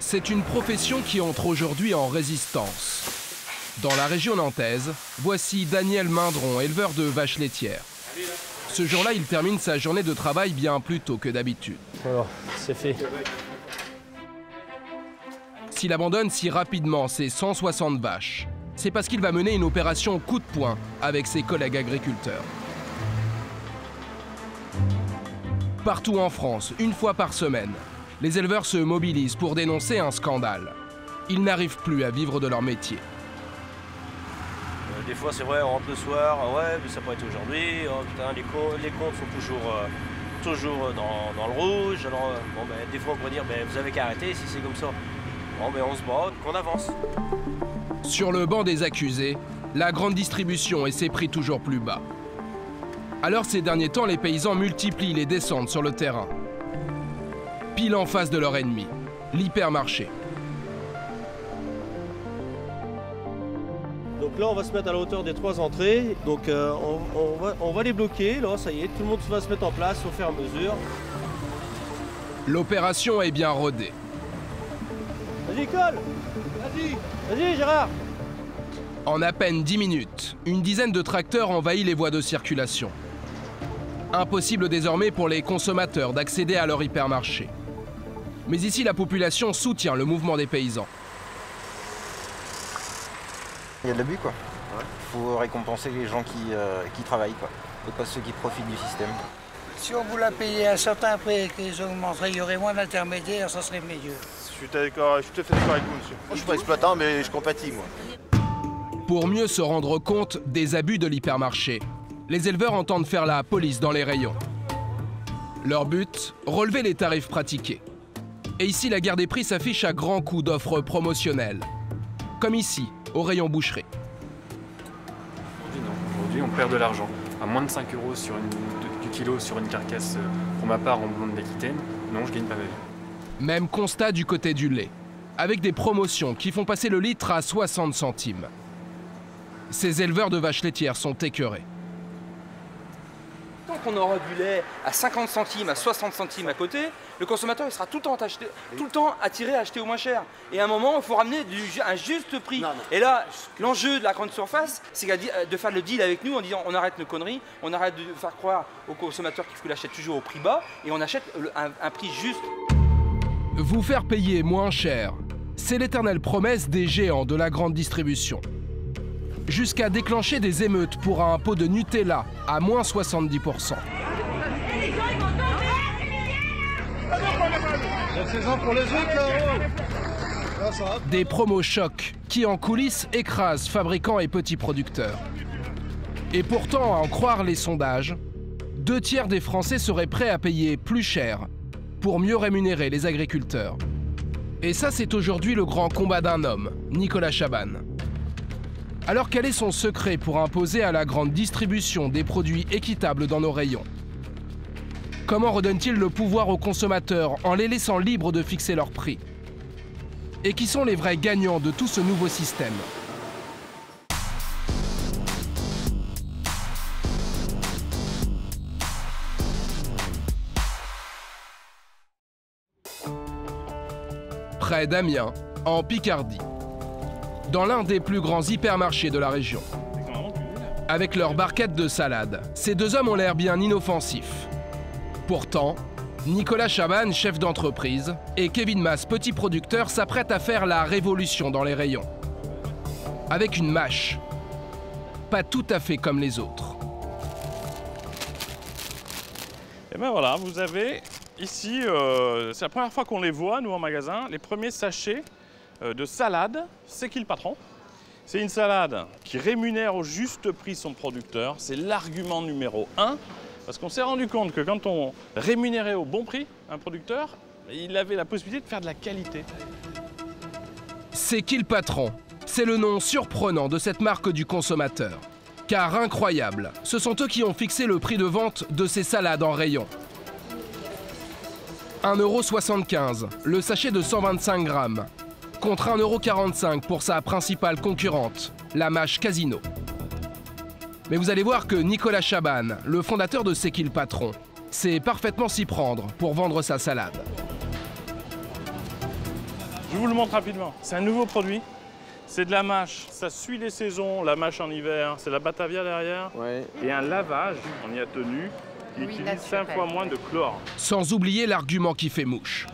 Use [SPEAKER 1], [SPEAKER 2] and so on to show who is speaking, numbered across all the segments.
[SPEAKER 1] C'est une profession qui entre aujourd'hui en résistance. Dans la région nantaise, voici Daniel Mindron, éleveur de vaches laitières. Ce jour-là, il termine sa journée de travail bien plus tôt que d'habitude.
[SPEAKER 2] Alors, c'est fait.
[SPEAKER 1] S'il abandonne si rapidement ses 160 vaches, c'est parce qu'il va mener une opération coup de poing avec ses collègues agriculteurs. Partout en France, une fois par semaine, les éleveurs se mobilisent pour dénoncer un scandale. Ils n'arrivent plus à vivre de leur métier.
[SPEAKER 2] Des fois, c'est vrai, on rentre le soir, ouais, mais ça peut être aujourd'hui. Oh, putain, les comptes sont toujours dans le rouge. Alors, bon, ben, des fois, on pourrait dire, ben, vous avez qu'à arrêter si c'est comme ça. Bon, ben, on se bat, qu'on avance.
[SPEAKER 1] Sur le banc des accusés, la grande distribution et ses prix toujours plus bas. Alors, ces derniers temps, les paysans multiplient les descentes sur le terrain. Pile en face de leur ennemi, l'hypermarché.
[SPEAKER 2] Donc là, on va se mettre à la hauteur des 3 entrées. Donc on va les bloquer. Là, ça y est, tout le monde va se mettre en place au fur et à mesure.
[SPEAKER 1] L'opération est bien rodée.
[SPEAKER 2] Vas-y, colle. Vas-y, Gérard.
[SPEAKER 1] En à peine 10 minutes, une dizaine de tracteurs envahit les voies de circulation. Impossible désormais pour les consommateurs d'accéder à leur hypermarché. Mais ici, la population soutient le mouvement des paysans.
[SPEAKER 3] Il y a de l'abus, quoi. Il faut récompenser les gens qui travaillent, quoi, et pas ceux qui profitent du système.
[SPEAKER 4] Si on voulait payer un certain prix et qu'ils augmenteraient, il y aurait moins d'intermédiaires, ça serait meilleur.
[SPEAKER 5] Je suis tout à fait d'accord avec vous, monsieur. Moi, je suis pas exploitant, mais je compatis, moi.
[SPEAKER 1] Pour mieux se rendre compte des abus de l'hypermarché, les éleveurs entendent faire la police dans les rayons. Leur but, relever les tarifs pratiqués. Et ici, la guerre des prix s'affiche à grands coups d'offres promotionnelles. Comme ici, au rayon boucherie.
[SPEAKER 6] Aujourd'hui, non. Aujourd'hui, on perd de l'argent. À moins de 5 € du kilo sur une carcasse, pour ma part, en blonde d'Aquitaine, non, je gagne pas ma vie.
[SPEAKER 1] Même constat du côté du lait, avec des promotions qui font passer le litre à 60 centimes. Ces éleveurs de vaches laitières sont écœurés.
[SPEAKER 7] Tant qu'on aura du lait à 50 centimes, à 60 centimes à côté, le consommateur il sera tout le temps attiré à acheter au moins cher. Et à un moment, il faut ramener un juste prix. Non. Et là, l'enjeu de la grande surface, c'est de faire le deal avec nous en disant on arrête nos conneries, on arrête de faire croire aux consommateurs qu'il l'achète toujours au prix bas et on achète un prix juste.
[SPEAKER 1] Vous faire payer moins cher, c'est l'éternelle promesse des géants de la grande distribution. Jusqu'à déclencher des émeutes pour un pot de Nutella à moins 70%. Des promos chocs qui en coulisses écrasent fabricants et petits producteurs. Et pourtant, à en croire les sondages, 2 tiers des Français seraient prêts à payer plus cher pour mieux rémunérer les agriculteurs. Et ça, c'est aujourd'hui le grand combat d'un homme, Nicolas Chabanne. Alors quel est son secret pour imposer à la grande distribution des produits équitables dans nos rayons? Comment redonne-t-il le pouvoir aux consommateurs en les laissant libres de fixer leur prix? Et qui sont les vrais gagnants de tout ce nouveau système? Près d'Amiens, en Picardie, dans l'un des plus grands hypermarchés de la région. Avec leur barquette de salade, ces 2 hommes ont l'air bien inoffensifs. Pourtant, Nicolas Chabanne, chef d'entreprise, et Kevin Mas, petit producteur, s'apprêtent à faire la révolution dans les rayons. Avec une mâche, pas tout à fait comme les autres.
[SPEAKER 8] Et bien voilà, vous avez ici, c'est la première fois qu'on les voit, nous en magasin, les premiers sachets de salade, c'est qui le patron? C'est une salade qui rémunère au juste prix son producteur. C'est l'argument numéro 1. Parce qu'on s'est rendu compte que quand on rémunérait au bon prix un producteur, il avait la possibilité de faire de la qualité.
[SPEAKER 1] C'est qui le patron? C'est le nom surprenant de cette marque du consommateur. Car incroyable, ce sont eux qui ont fixé le prix de vente de ces salades en rayon. 1,75 €, le sachet de 125 grammes. Contre 1,45 € pour sa principale concurrente, la mâche Casino. Mais vous allez voir que Nicolas Chabanne, le fondateur de C'est qui le patron, sait parfaitement s'y prendre pour vendre sa salade.
[SPEAKER 8] Je vous le montre rapidement. C'est un nouveau produit. C'est de la mâche. Ça suit les saisons, la mâche en hiver. C'est la Batavia derrière.
[SPEAKER 9] Ouais.
[SPEAKER 8] Et un lavage, on y a tenu, qui utilise 5 fois moins de chlore.
[SPEAKER 1] Sans oublier l'argument qui fait mouche.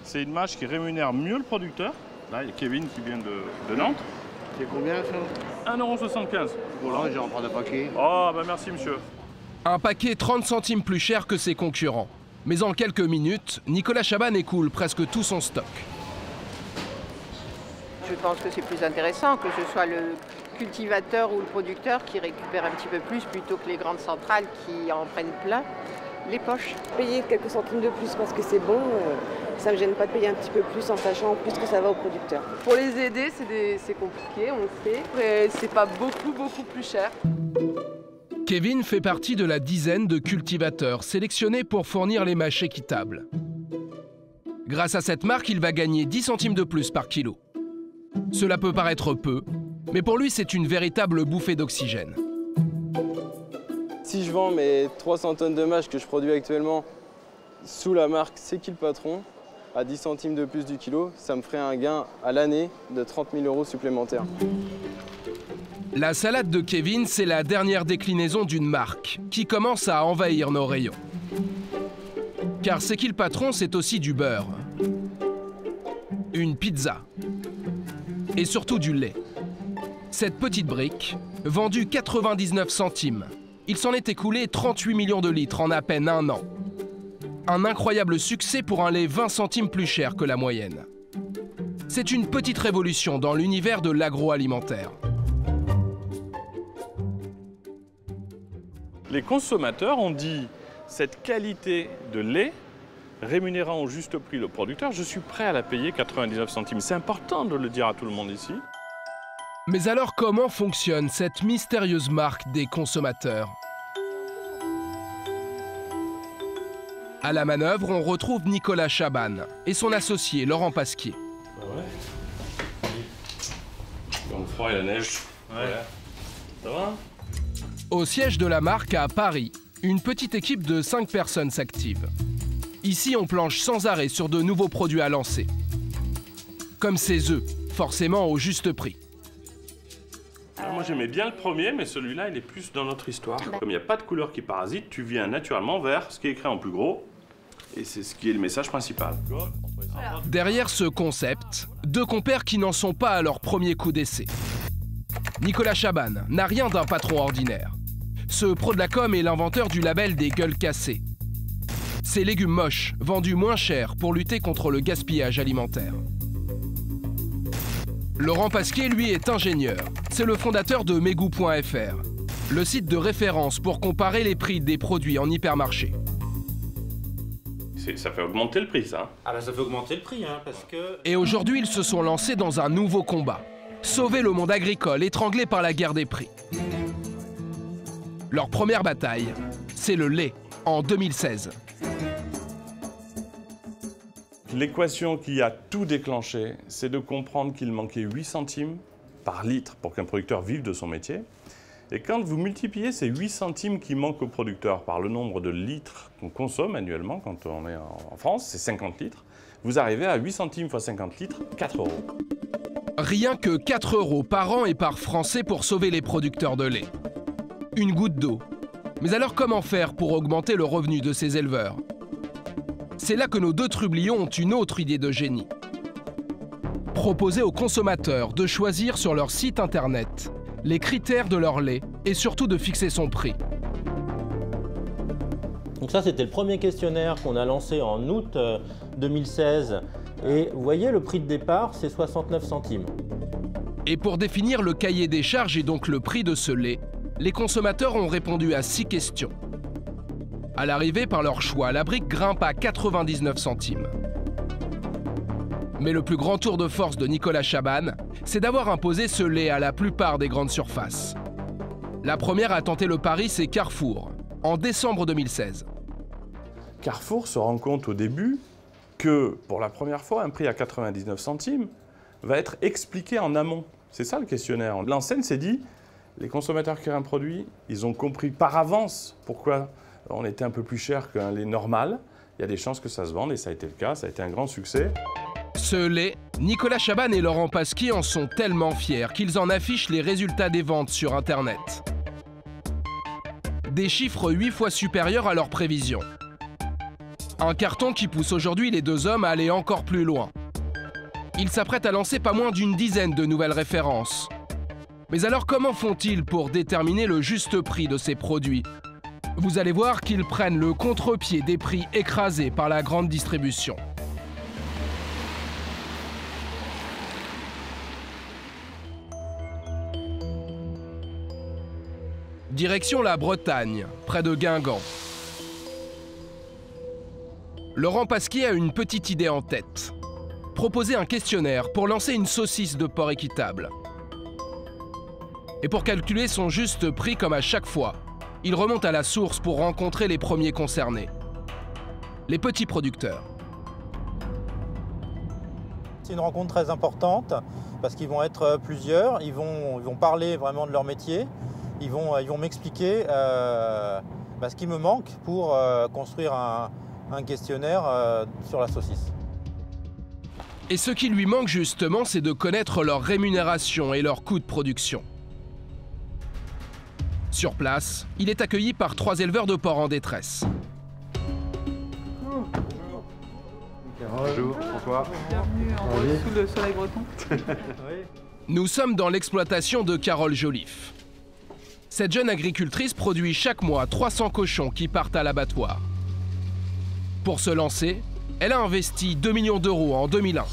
[SPEAKER 8] C'est une mâche qui rémunère mieux le producteur. Là, il y a Kevin qui vient de Nantes.
[SPEAKER 5] C'est combien ça?
[SPEAKER 8] 1,75 €.
[SPEAKER 5] Voilà, j'ai en prendre un paquet.
[SPEAKER 8] Oh, bah merci monsieur.
[SPEAKER 1] Un paquet 30 centimes plus cher que ses concurrents. Mais en quelques minutes, Nicolas Chaban écoule presque tout son stock.
[SPEAKER 10] Je pense que c'est plus intéressant que ce soit le cultivateur ou le producteur qui récupère un petit peu plus plutôt que les grandes centrales qui en prennent plein les poches.
[SPEAKER 11] Payer quelques centimes de plus parce que c'est bon, ça ne me gêne pas de payer un petit peu plus en sachant en plus que ça va au producteur.
[SPEAKER 12] Pour les aider, c'est compliqué, on le sait, mais c'est pas beaucoup plus cher.
[SPEAKER 1] Kevin fait partie de la dizaine de cultivateurs sélectionnés pour fournir les mâches équitables. Grâce à cette marque, il va gagner 10 centimes de plus par kilo. Cela peut paraître peu, mais pour lui, c'est une véritable bouffée d'oxygène.
[SPEAKER 9] Si je vends mes 300 tonnes de mâches que je produis actuellement sous la marque C'est qui le patron, à 10 centimes de plus du kilo, ça me ferait un gain à l'année de 30 000 € supplémentaires.
[SPEAKER 1] La salade de Kevin, c'est la dernière déclinaison d'une marque qui commence à envahir nos rayons. Car C'est qui le patron, c'est aussi du beurre, une pizza et surtout du lait. Cette petite brique, vendue 99 centimes, il s'en est écoulé 38 millions de litres en à peine un an. Un incroyable succès pour un lait 20 centimes plus cher que la moyenne. C'est une petite révolution dans l'univers de l'agroalimentaire.
[SPEAKER 8] Les consommateurs ont dit cette qualité de lait rémunérant au juste prix le producteur, je suis prêt à la payer 99 centimes. C'est important de le dire à tout le monde ici.
[SPEAKER 1] Mais alors comment fonctionne cette mystérieuse marque des consommateurs? À la manœuvre, on retrouve Nicolas Chaban et son associé Laurent Pasquier.
[SPEAKER 8] Ouais. Dans le froid et la neige. Ouais. Ça va?
[SPEAKER 1] Au siège de la marque à Paris, une petite équipe de 5 personnes s'active. Ici, on planche sans arrêt sur de nouveaux produits à lancer. Comme ces œufs, forcément au juste prix.
[SPEAKER 8] Moi j'aimais bien le premier, mais celui-là il est plus dans notre histoire. Comme il n'y a pas de couleur qui parasite, tu viens naturellement vers ce qui est écrit en plus gros. Et c'est ce qui est le message principal.
[SPEAKER 1] Derrière ce concept, 2 compères qui n'en sont pas à leur premier coup d'essai. Nicolas Chaban n'a rien d'un patron ordinaire. Ce pro de la com est l'inventeur du label des gueules cassées. Ces légumes moches, vendus moins cher pour lutter contre le gaspillage alimentaire. Laurent Pasquier, lui, est ingénieur. C'est le fondateur de Megou.fr, le site de référence pour comparer les prix des produits en hypermarché.
[SPEAKER 8] Ça fait augmenter le prix, ça.
[SPEAKER 3] Ah bah ça fait augmenter le prix, hein, parce que...
[SPEAKER 1] Et aujourd'hui, ils se sont lancés dans un nouveau combat. Sauver le monde agricole étranglé par la guerre des prix. Leur première bataille, c'est le lait, en 2016.
[SPEAKER 8] L'équation qui a tout déclenché, c'est de comprendre qu'il manquait 8 centimes par litre pour qu'un producteur vive de son métier. Et quand vous multipliez ces 8 centimes qui manquent au producteur par le nombre de litres qu'on consomme annuellement, quand on est en France, c'est 50 litres, vous arrivez à 8 centimes x 50 litres, 4 €.
[SPEAKER 1] Rien que 4 € par an et par Français pour sauver les producteurs de lait. Une goutte d'eau. Mais alors comment faire pour augmenter le revenu de ces éleveurs? C'est là que nos 2 trublions ont une autre idée de génie. Proposer aux consommateurs de choisir sur leur site internet les critères de leur lait et surtout de fixer son prix.
[SPEAKER 13] Donc ça, c'était le premier questionnaire qu'on a lancé en août 2016. Et vous voyez, le prix de départ, c'est 69 centimes.
[SPEAKER 1] Et pour définir le cahier des charges et donc le prix de ce lait, les consommateurs ont répondu à 6 questions. À l'arrivée, par leur choix, la brique grimpe à 99 centimes. Mais le plus grand tour de force de Nicolas Chaban, c'est d'avoir imposé ce lait à la plupart des grandes surfaces. La première à tenter le pari, c'est Carrefour, en décembre 2016.
[SPEAKER 8] Carrefour se rend compte au début que, pour la première fois, un prix à 99 centimes va être expliqué en amont. C'est ça le questionnaire. L'enseigne s'est dit, les consommateurs qui ont un produit, ils ont compris par avance pourquoi on était un peu plus cher qu'un lait normal. Il y a des chances que ça se vende et ça a été le cas, ça a été un grand succès.
[SPEAKER 1] Ce lait, Nicolas Chaban et Laurent Pasquier en sont tellement fiers qu'ils en affichent les résultats des ventes sur Internet. Des chiffres 8 fois supérieurs à leurs prévisions. Un carton qui pousse aujourd'hui les deux hommes à aller encore plus loin. Ils s'apprêtent à lancer pas moins d'une dizaine de nouvelles références. Mais alors comment font-ils pour déterminer le juste prix de ces produits? Vous allez voir qu'ils prennent le contre-pied des prix écrasés par la grande distribution. Direction la Bretagne, près de Guingamp. Laurent Pasquier a une petite idée en tête. Proposer un questionnaire pour lancer une saucisse de porc équitable. Et pour calculer son juste prix comme à chaque fois, il remonte à la source pour rencontrer les premiers concernés. Les petits producteurs.
[SPEAKER 13] C'est une rencontre très importante parce qu'ils vont être plusieurs, ils vont parler vraiment de leur métier, ils vont m'expliquer ce qui me manque pour construire un questionnaire sur la saucisse.
[SPEAKER 1] Et ce qui lui manque justement, c'est de connaître leur rémunération et leur coût de production. Sur place, il est accueilli par 3 éleveurs de porcs en détresse.
[SPEAKER 14] Bonjour, François.
[SPEAKER 12] Bienvenue sous le soleil breton.
[SPEAKER 1] Nous sommes dans l'exploitation de Carole Joliffe. Cette jeune agricultrice produit chaque mois 300 cochons qui partent à l'abattoir. Pour se lancer, elle a investi 2 millions d'euros en 2001.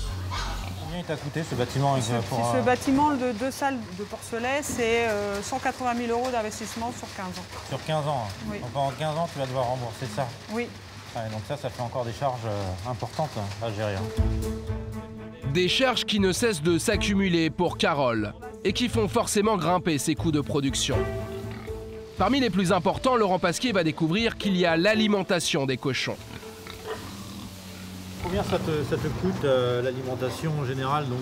[SPEAKER 13] Combien il t'a coûté ce bâtiment
[SPEAKER 12] Ce bâtiment de 2 salles de porcelet, c'est 180 000 euros d'investissement sur 15 ans.
[SPEAKER 13] Sur 15 ans?
[SPEAKER 12] Oui.
[SPEAKER 13] Donc pendant 15 ans, tu vas devoir rembourser ça?
[SPEAKER 12] Oui.
[SPEAKER 13] Ouais, donc ça fait encore des charges importantes à gérer.
[SPEAKER 1] Des charges qui ne cessent de s'accumuler pour Carole et qui font forcément grimper ses coûts de production. Parmi les plus importants, Laurent Pasquier va découvrir qu'il y a l'alimentation des cochons.
[SPEAKER 13] Combien ça te coûte l'alimentation générale donc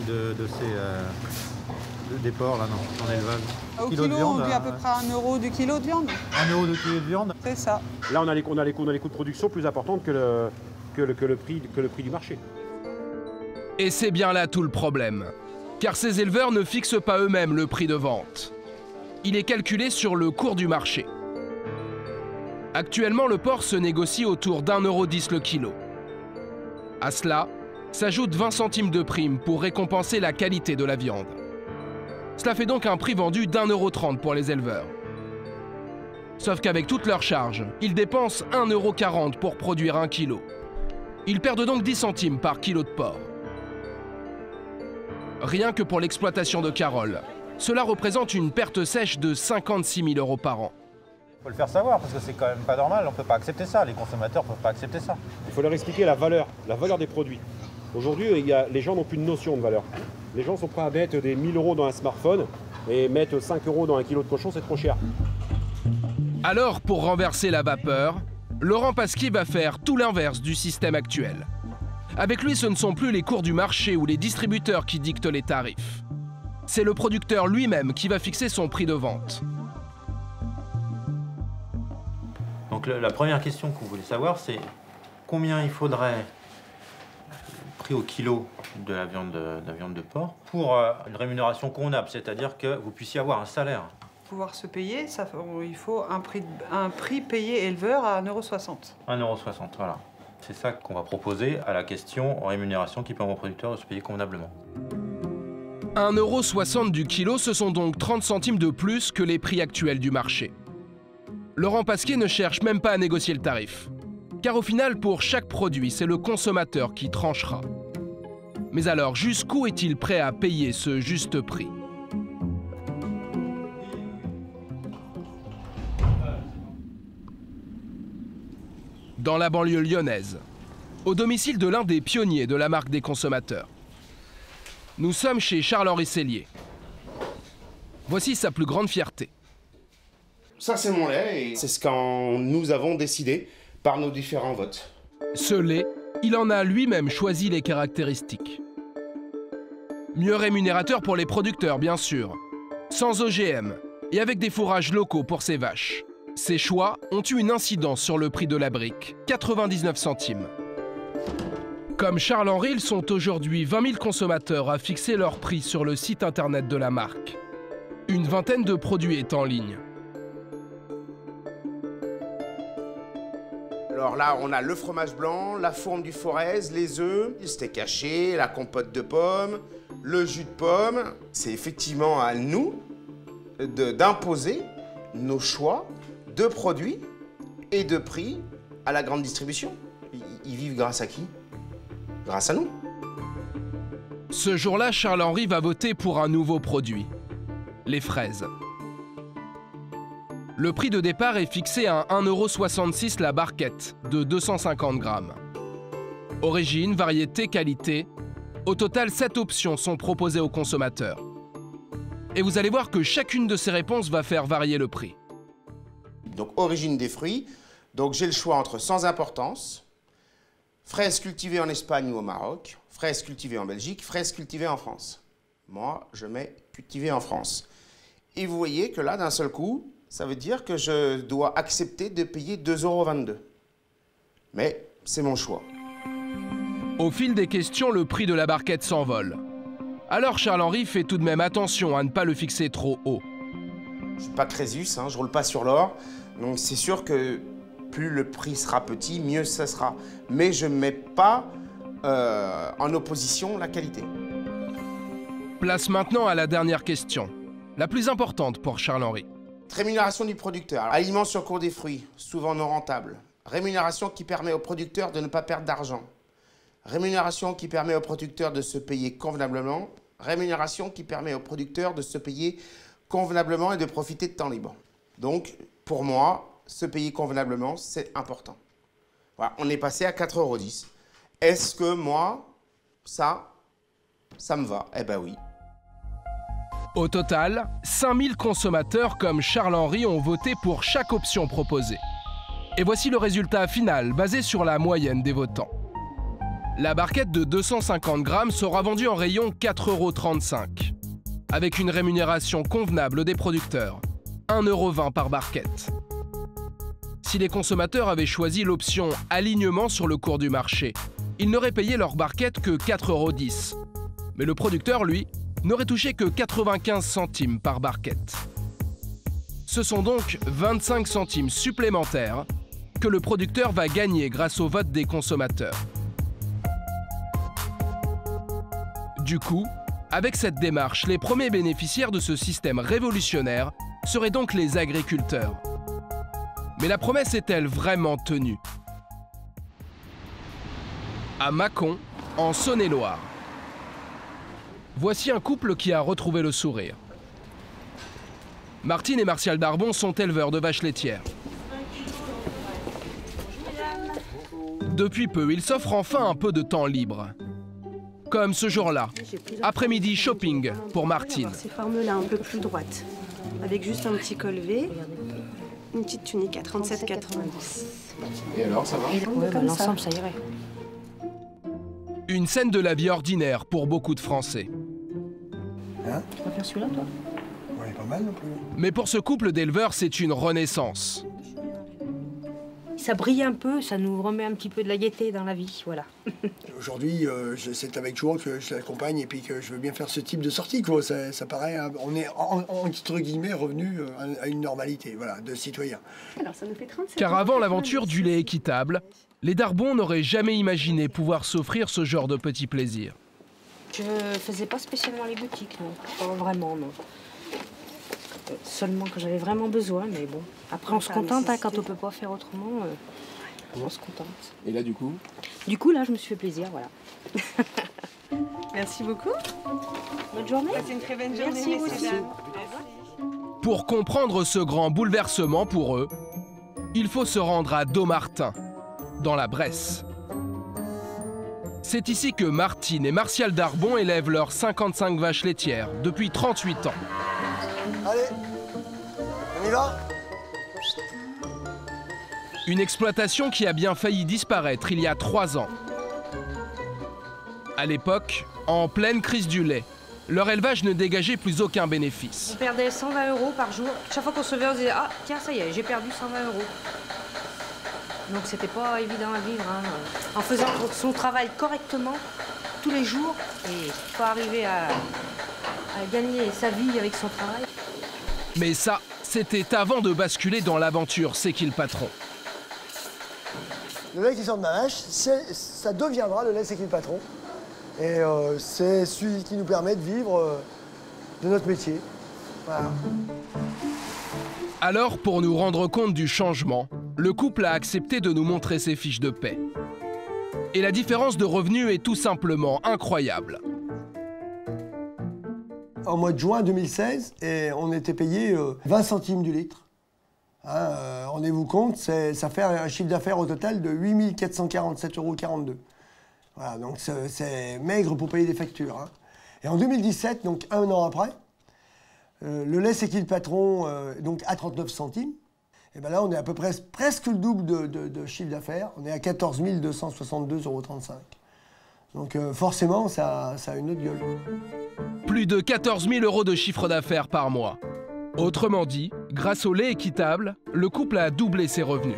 [SPEAKER 13] des porcs là, en élevage?
[SPEAKER 12] Au kilo, on dit à peu près 1 euro du kilo de viande.
[SPEAKER 13] 1 euro du kilo de viande?
[SPEAKER 12] C'est ça.
[SPEAKER 14] Là, on a les coûts de production plus importants que le prix du marché.
[SPEAKER 1] Et c'est bien là tout le problème. Car ces éleveurs ne fixent pas eux-mêmes le prix de vente. Il est calculé sur le cours du marché. Actuellement, le porc se négocie autour d'1,10 € le kilo. À cela, s'ajoute 20 centimes de prime pour récompenser la qualité de la viande. Cela fait donc un prix vendu d'1,30 € pour les éleveurs. Sauf qu'avec toutes leurs charges, ils dépensent 1,40 € pour produire 1 kilo. Ils perdent donc 10 centimes par kilo de porc. Rien que pour l'exploitation de Carole, cela représente une perte sèche de 56 000 € par an.
[SPEAKER 13] Il faut le faire savoir parce que c'est quand même pas normal, on ne peut pas accepter ça, les consommateurs ne peuvent pas accepter ça.
[SPEAKER 14] Il faut leur expliquer la valeur des produits. Aujourd'hui, les gens n'ont plus de notion de valeur. Les gens sont prêts à mettre des 1 000 € dans un smartphone et mettre 5 € dans 1 kilo de cochon, c'est trop cher.
[SPEAKER 1] Alors, pour renverser la vapeur, Laurent Pasquier va faire tout l'inverse du système actuel. Avec lui, ce ne sont plus les cours du marché ou les distributeurs qui dictent les tarifs. C'est le producteur lui-même qui va fixer son prix de vente.
[SPEAKER 13] Donc la première question que vous voulez savoir, c'est combien il faudrait prix au kilo de la viande de porc pour une rémunération convenable, c'est-à-dire que vous puissiez avoir un salaire.
[SPEAKER 12] Pour pouvoir se payer, il faut un prix payé éleveur à 1,60 €.
[SPEAKER 13] 1,60 €, voilà. C'est ça qu'on va proposer à la question rémunération qui permet aux producteurs de se payer convenablement.
[SPEAKER 1] 1,60 € du kilo, ce sont donc 30 centimes de plus que les prix actuels du marché. Laurent Pasquier ne cherche même pas à négocier le tarif. Car au final, pour chaque produit, c'est le consommateur qui tranchera. Mais alors, jusqu'où est-il prêt à payer ce juste prix? Dans la banlieue lyonnaise, au domicile de l'un des pionniers de la marque des consommateurs. Nous sommes chez Charles-Henri Sellier. Voici sa plus grande fierté.
[SPEAKER 15] Ça, c'est mon lait et c'est ce que nous avons décidé par nos différents votes.
[SPEAKER 1] Ce lait, il en a lui-même choisi les caractéristiques. Mieux rémunérateur pour les producteurs, bien sûr. Sans OGM et avec des fourrages locaux pour ses vaches. Ces choix ont eu une incidence sur le prix de la brique, 99 centimes. Comme Charles-Henri, ils sont aujourd'hui 20 000 consommateurs à fixer leur prix sur le site internet de la marque. Une vingtaine de produits est en ligne.
[SPEAKER 15] Alors là, on a le fromage blanc, la fourme du Forez, les œufs, le steak haché, la compote de pommes, le jus de pomme. C'est effectivement à nous d'imposer nos choix de produits et de prix à la grande distribution. Ils vivent grâce à qui? Grâce à nous.
[SPEAKER 1] Ce jour-là, Charles-Henri va voter pour un nouveau produit, les fraises. Le prix de départ est fixé à 1,66 € la barquette de 250 grammes. Origine, variété, qualité. Au total, 7 options sont proposées aux consommateurs. Et vous allez voir que chacune de ces réponses va faire varier le prix.
[SPEAKER 15] Donc, origine des fruits. Donc, j'ai le choix entre sans importance, fraises cultivées en Espagne ou au Maroc, fraises cultivées en Belgique, fraises cultivées en France. Moi, je mets cultivées en France. Et vous voyez que là, d'un seul coup, ça veut dire que je dois accepter de payer 2,22 €. Mais c'est mon choix.
[SPEAKER 1] Au fil des questions, le prix de la barquette s'envole. Alors Charles-Henri fait tout de même attention à ne pas le fixer trop haut.
[SPEAKER 15] Je ne suis pas Crésus, hein, je roule pas sur l'or. Donc c'est sûr que plus le prix sera petit, mieux ça sera. Mais je ne mets pas en opposition la qualité.
[SPEAKER 1] Place maintenant à la dernière question, la plus importante pour Charles-Henri.
[SPEAKER 15] Rémunération du producteur. Aliments sur cours des fruits, souvent non rentables. Rémunération qui permet au producteur de ne pas perdre d'argent. Rémunération qui permet au producteur de se payer convenablement. Rémunération qui permet au producteur de se payer convenablement et de profiter de temps libre. Donc, pour moi, se payer convenablement, c'est important. Voilà, on est passé à 4,10 €. Est-ce que moi, ça me va? Eh ben oui.
[SPEAKER 1] Au total, 5000 consommateurs comme Charles-Henri ont voté pour chaque option proposée. Et voici le résultat final, basé sur la moyenne des votants. La barquette de 250 grammes sera vendue en rayon 4,35 €, avec une rémunération convenable des producteurs, 1,20 € par barquette. Si les consommateurs avaient choisi l'option alignement sur le cours du marché, ils n'auraient payé leur barquette que 4,10 €. Mais le producteur, lui, n'aurait touché que 95 centimes par barquette. Ce sont donc 25 centimes supplémentaires que le producteur va gagner grâce au vote des consommateurs. Du coup, avec cette démarche, les premiers bénéficiaires de ce système révolutionnaire seraient donc les agriculteurs. Mais la promesse est-elle vraiment tenue? À Mâcon, en Saône-et-Loire. Voici un couple qui a retrouvé le sourire. Martine et Martial Darbon sont éleveurs de vaches laitières. Depuis peu, ils s'offrent enfin un peu de temps libre. Comme ce jour-là, après-midi shopping pour Martine.
[SPEAKER 11] Ces formes-là un peu plus droites, avec juste un petit col V, une petite tunique à 37,90.
[SPEAKER 15] Et alors, ça va?
[SPEAKER 11] L'ensemble, ça irait.
[SPEAKER 1] Une scène de la vie ordinaire pour beaucoup de Français.
[SPEAKER 16] Hein?
[SPEAKER 11] Tu préfères celui-là, toi?
[SPEAKER 16] Ouais, pas mal non plus.
[SPEAKER 1] Mais pour ce couple d'éleveurs, c'est une renaissance.
[SPEAKER 11] Ça brille un peu, ça nous remet un petit peu de la gaieté dans la vie, voilà.
[SPEAKER 16] Aujourd'hui, c'est avec joie que je l'accompagne et puis que je veux bien faire ce type de sortie, quoi. Ça paraît, on est entre guillemets revenu à une normalité, voilà, de citoyen.
[SPEAKER 11] Alors, ça nous fait 37
[SPEAKER 1] Car avant l'aventure du lait équitable, les Darbon n'auraient jamais imaginé pouvoir s'offrir ce genre de petits plaisirs.
[SPEAKER 11] Je faisais pas spécialement les boutiques, non. Pas vraiment, non. Seulement quand j'avais vraiment besoin, mais bon. Après, on se contente, hein, quand on peut pas faire autrement, on se contente.
[SPEAKER 17] Et là, du coup?
[SPEAKER 11] Du coup, là, je me suis fait plaisir, voilà. Merci beaucoup. Bonne journée.
[SPEAKER 12] Passez une très bonne journée.
[SPEAKER 11] Merci aussi.
[SPEAKER 1] Pour comprendre ce grand bouleversement pour eux, il faut se rendre à Dommartin, dans la Bresse. C'est ici que Martine et Martial Darbon élèvent leurs 55 vaches laitières depuis 38 ans.
[SPEAKER 16] Allez, on y va?
[SPEAKER 1] Une exploitation qui a bien failli disparaître il y a 3 ans. À l'époque, en pleine crise du lait, leur élevage ne dégageait plus aucun bénéfice.
[SPEAKER 11] On perdait 120 € par jour. Chaque fois qu'on se levait, on se disait « Ah, tiens, ça y est, j'ai perdu 120 €. » Donc c'était pas évident à vivre. Hein. En faisant son travail correctement, tous les jours, et pas arriver à gagner sa vie avec son travail.
[SPEAKER 1] Mais ça, c'était avant de basculer dans l'aventure C'est qui le patron.
[SPEAKER 16] Le lait qui sort de ma vache, ça deviendra le lait C'est qui le patron. Et c'est celui qui nous permet de vivre de notre métier. Voilà.
[SPEAKER 1] Alors, pour nous rendre compte du changement, le couple a accepté de nous montrer ses fiches de paie. Et la différence de revenus est tout simplement incroyable.
[SPEAKER 16] En mois de juin 2016, on était payé 20 centimes du litre. Hein, rendez-vous compte, ça fait un chiffre d'affaires au total de 8 447,42 €. Voilà, donc c'est maigre pour payer des factures. Hein. Et en 2017, donc un an après, le lait C'est qui le patron, donc à 39 centimes. Et bien là, on est à peu près presque le double de chiffre d'affaires. On est à 14 262,35 €. Donc forcément, ça a une autre gueule.
[SPEAKER 1] Plus de 14 000 € de chiffre d'affaires par mois. Autrement dit, grâce au lait équitable, le couple a doublé ses revenus.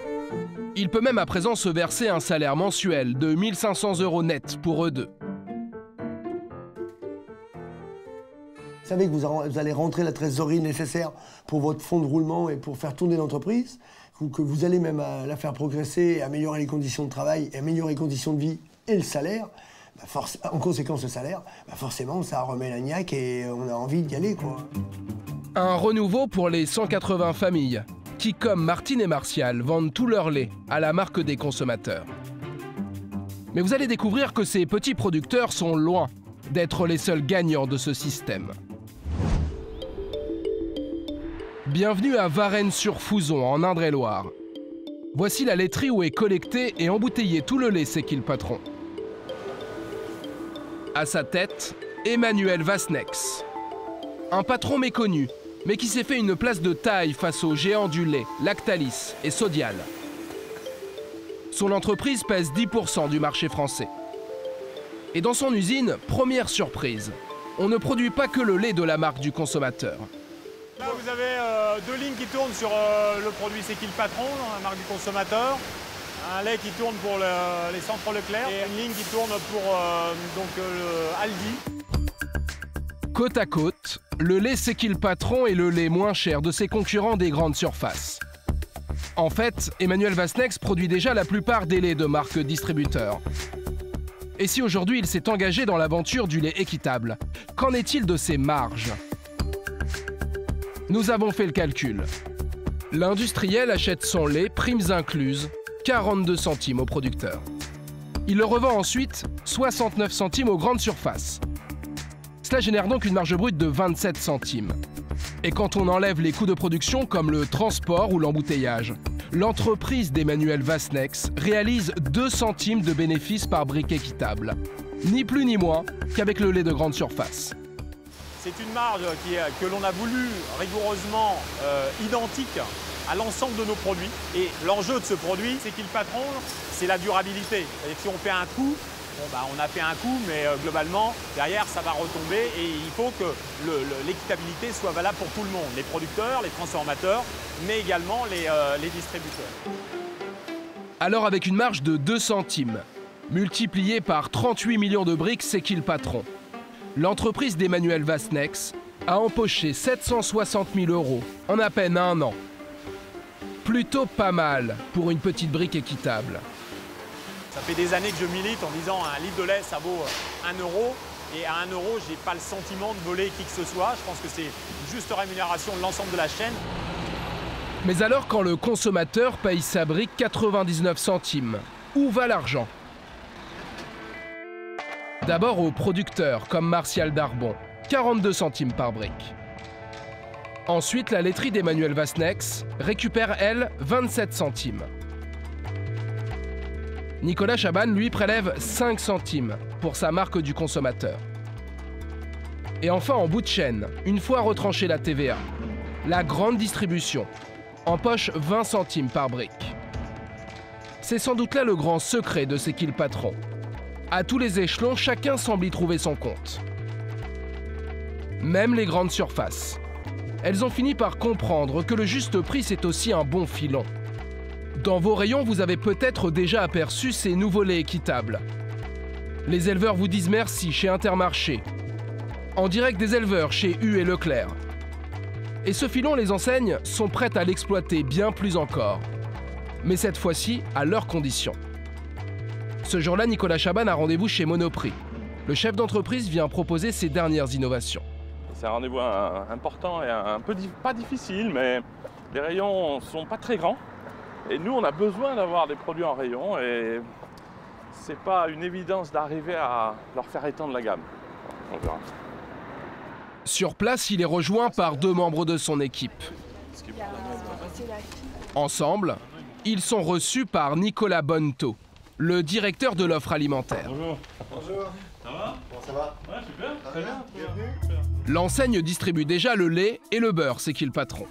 [SPEAKER 1] Il peut même à présent se verser un salaire mensuel de 1 500 € net pour eux deux.
[SPEAKER 16] Vous savez que vous allez rentrer la trésorerie nécessaire pour votre fonds de roulement et pour faire tourner l'entreprise, que vous allez même la faire progresser, améliorer les conditions de travail, améliorer les conditions de vie et le salaire. En conséquence, le salaire, forcément, ça remet la niaque et on a envie d'y aller, quoi.
[SPEAKER 1] Un renouveau pour les 180 familles qui, comme Martine et Martial, vendent tout leur lait à la marque des consommateurs. Mais vous allez découvrir que ces petits producteurs sont loin d'être les seuls gagnants de ce système. Bienvenue à Varennes-sur-Fouzon, en Indre-et-Loire. Voici la laiterie où est collecté et embouteillé tout le lait C'est qui le patron. À sa tête, Emmanuel Vasnex. Un patron méconnu, mais qui s'est fait une place de taille face aux géants du lait, Lactalis et Sodial. Son entreprise pèse 10% du marché français. Et dans son usine, première surprise, on ne produit pas que le lait de la marque du consommateur.
[SPEAKER 17] Là, vous avez deux lignes qui tournent sur le produit C'est qui le patron, la marque du consommateur. Un lait qui tourne pour les centres Leclerc et une ligne qui tourne pour Aldi.
[SPEAKER 1] Côte à côte, le lait C'est qui le patron est le lait moins cher de ses concurrents des grandes surfaces. En fait, Emmanuel Vasnex produit déjà la plupart des laits de marque distributeur. Et si aujourd'hui il s'est engagé dans l'aventure du lait équitable, qu'en est-il de ses marges? Nous avons fait le calcul. L'industriel achète son lait, primes incluses, 42 centimes au producteur. Il le revend ensuite 69 centimes aux grandes surfaces. Cela génère donc une marge brute de 27 centimes. Et quand on enlève les coûts de production comme le transport ou l'embouteillage, l'entreprise d'Emmanuel Vasnex réalise 2 centimes de bénéfices par brique équitable. Ni plus ni moins qu'avec le lait de grande surface.
[SPEAKER 17] C'est une marge que l'on a voulu rigoureusement identique à l'ensemble de nos produits. Et l'enjeu de ce produit, C'est qui le patron, c'est la durabilité. C'est-à-dire que si on fait un coup, on a fait un coup, mais globalement, derrière, ça va retomber et il faut que l'équitabilité soit valable pour tout le monde. Les producteurs, les transformateurs, mais également les distributeurs.
[SPEAKER 1] Alors avec une marge de 2 centimes, multipliée par 38 millions de briques, C'est qui le patron? L'entreprise d'Emmanuel Vasnex a empoché 760 000 € en à peine un an. Plutôt pas mal pour une petite brique équitable.
[SPEAKER 17] Ça fait des années que je milite en disant un litre de lait, ça vaut 1 €. Et à 1 €, je n'ai pas le sentiment de voler qui que ce soit. Je pense que c'est une juste rémunération de l'ensemble de la chaîne.
[SPEAKER 1] Mais alors quand le consommateur paye sa brique 99 centimes, où va l'argent? D'abord aux producteurs comme Martial Darbon, 42 centimes par brique. Ensuite, la laiterie d'Emmanuel Vasnex récupère, elle, 27 centimes. Nicolas Chaban, lui, prélève 5 centimes pour sa marque du consommateur. Et enfin, en bout de chaîne, une fois retranchée la TVA, la grande distribution empoche 20 centimes par brique. C'est sans doute là le grand secret de C'est qui le patron. À tous les échelons, chacun semble y trouver son compte. Même les grandes surfaces. Elles ont fini par comprendre que le juste prix, c'est aussi un bon filon. Dans vos rayons, vous avez peut-être déjà aperçu ces nouveaux laits équitables. Les éleveurs vous disent merci chez Intermarché. En direct des éleveurs chez U et Leclerc. Et ce filon, les enseignes sont prêtes à l'exploiter bien plus encore. Mais cette fois-ci, à leurs conditions. Ce jour-là, Nicolas Chaban a rendez-vous chez Monoprix. Le chef d'entreprise vient proposer ses dernières innovations.
[SPEAKER 8] C'est un rendez-vous important et un peu pas difficile, mais les rayons sont pas très grands. Et nous, on a besoin d'avoir des produits en rayon et c'est pas une évidence d'arriver à leur faire étendre la gamme. On verra.
[SPEAKER 1] Sur place, il est rejoint par 2 membres de son équipe. Ensemble, ils sont reçus par Nicolas Bonneteau, le directeur de l'offre alimentaire.
[SPEAKER 8] Bonjour.
[SPEAKER 5] Bonjour.
[SPEAKER 8] Ça va?
[SPEAKER 5] Comment ça va?
[SPEAKER 8] Ouais, super. Très bien.
[SPEAKER 5] Bienvenue.
[SPEAKER 1] L'enseigne distribue déjà le lait et le beurre, c'est qui le patron.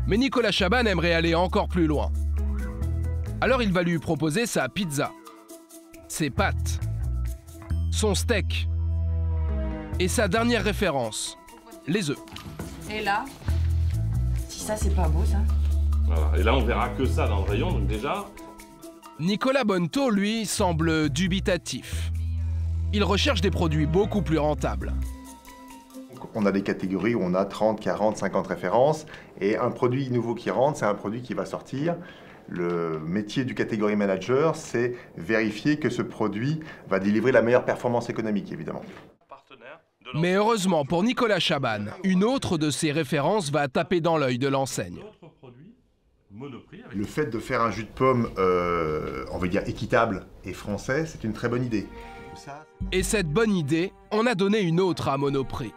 [SPEAKER 1] Mais Nicolas Chaban aimerait aller encore plus loin. Alors il va lui proposer sa pizza, ses pâtes, son steak et sa dernière référence, les œufs.
[SPEAKER 18] Et là, si ça c'est pas beau ça.
[SPEAKER 8] Voilà. Et là, on verra que ça dans le rayon, donc déjà.
[SPEAKER 1] Nicolas Bonneteau, lui, semble dubitatif. Il recherche des produits beaucoup plus rentables.
[SPEAKER 19] On a des catégories où on a 30, 40, 50 références et un produit nouveau qui rentre, c'est un produit qui va sortir. Le métier du catégorie manager, c'est vérifier que ce produit va délivrer la meilleure performance économique, évidemment.
[SPEAKER 1] Mais heureusement pour Nicolas Chaban, une autre de ses références va taper dans l'œil de l'enseigne.
[SPEAKER 19] Le fait de faire un jus de pomme, on va dire équitable et français, c'est une très bonne idée.
[SPEAKER 1] Et cette bonne idée, on a donné une autre à Monoprix.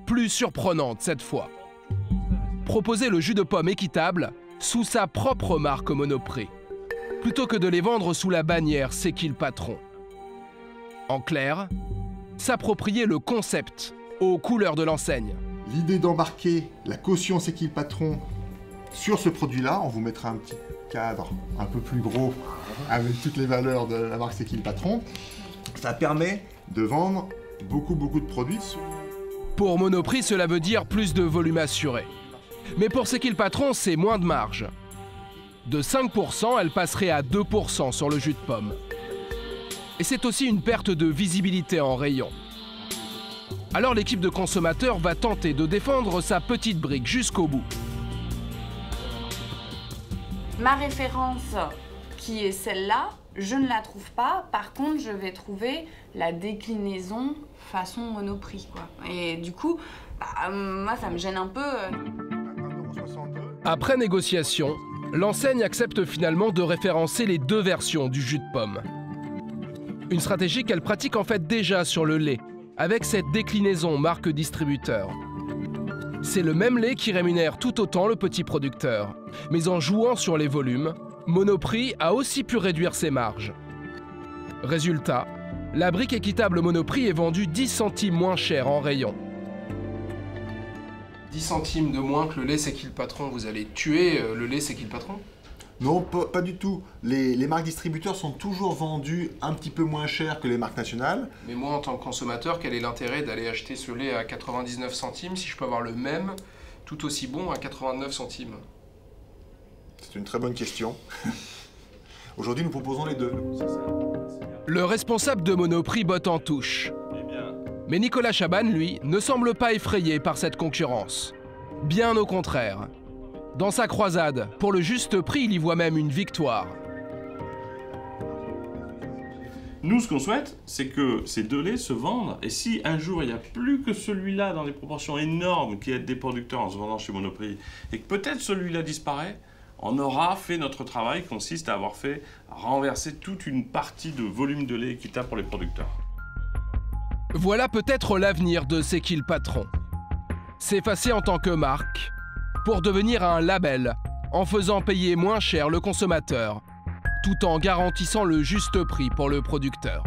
[SPEAKER 1] Plus surprenante cette fois. Proposer le jus de pomme équitable sous sa propre marque Monoprix, plutôt que de les vendre sous la bannière C'est qui le patron. En clair, s'approprier le concept aux couleurs de l'enseigne.
[SPEAKER 19] L'idée d'embarquer la caution C'est qui le patron sur ce produit-là, on vous mettra un petit cadre un peu plus gros avec toutes les valeurs de la marque C'est qui le patron, ça permet de vendre beaucoup de produits.
[SPEAKER 1] Pour Monoprix, cela veut dire plus de volume assuré. Mais pour C'est qui le patron, c'est moins de marge. De 5%, elle passerait à 2% sur le jus de pomme. Et c'est aussi une perte de visibilité en rayon. Alors l'équipe de consommateurs va tenter de défendre sa petite brique jusqu'au bout.
[SPEAKER 18] Ma référence, qui est celle-là, je ne la trouve pas. Par contre, je vais trouver la déclinaison façon Monoprix, quoi. Et du coup, moi, ça me gêne un peu.
[SPEAKER 1] Après négociation, l'enseigne accepte finalement de référencer les 2 versions du jus de pomme. Une stratégie qu'elle pratique en fait déjà sur le lait, avec cette déclinaison marque distributeur. C'est le même lait qui rémunère tout autant le petit producteur. Mais en jouant sur les volumes, Monoprix a aussi pu réduire ses marges. Résultat, la brique équitable Monoprix est vendue 10 centimes moins cher en rayon. 10 centimes de moins que le lait C'est qui le patron, vous allez tuer le lait C'est qui le patron?
[SPEAKER 19] Non, pas du tout. Les marques distributeurs sont toujours vendues un petit peu moins cher que les marques nationales.
[SPEAKER 1] Mais moi, en tant que consommateur, quel est l'intérêt d'aller acheter ce lait à 99 centimes si je peux avoir le même, tout aussi bon, à 89 centimes?
[SPEAKER 19] C'est une très bonne question. Aujourd'hui, nous proposons les 2.
[SPEAKER 1] Le responsable de Monoprix botte en touche. Mais Nicolas Chaban, lui, ne semble pas effrayé par cette concurrence. Bien au contraire. Dans sa croisade, pour le juste prix, il y voit même une victoire.
[SPEAKER 8] Nous, ce qu'on souhaite, c'est que ces 2 laits se vendent. Et si un jour, il n'y a plus que celui-là dans des proportions énormes qui aident des producteurs en se vendant chez Monoprix, et que peut-être celui-là disparaît, on aura fait notre travail qui consiste à avoir fait renverser toute une partie de volume de lait équitable pour les producteurs.
[SPEAKER 1] Voilà peut-être l'avenir de C'est qui le patron. S'effacer en tant que marque pour devenir un label en faisant payer moins cher le consommateur tout en garantissant le juste prix pour le producteur.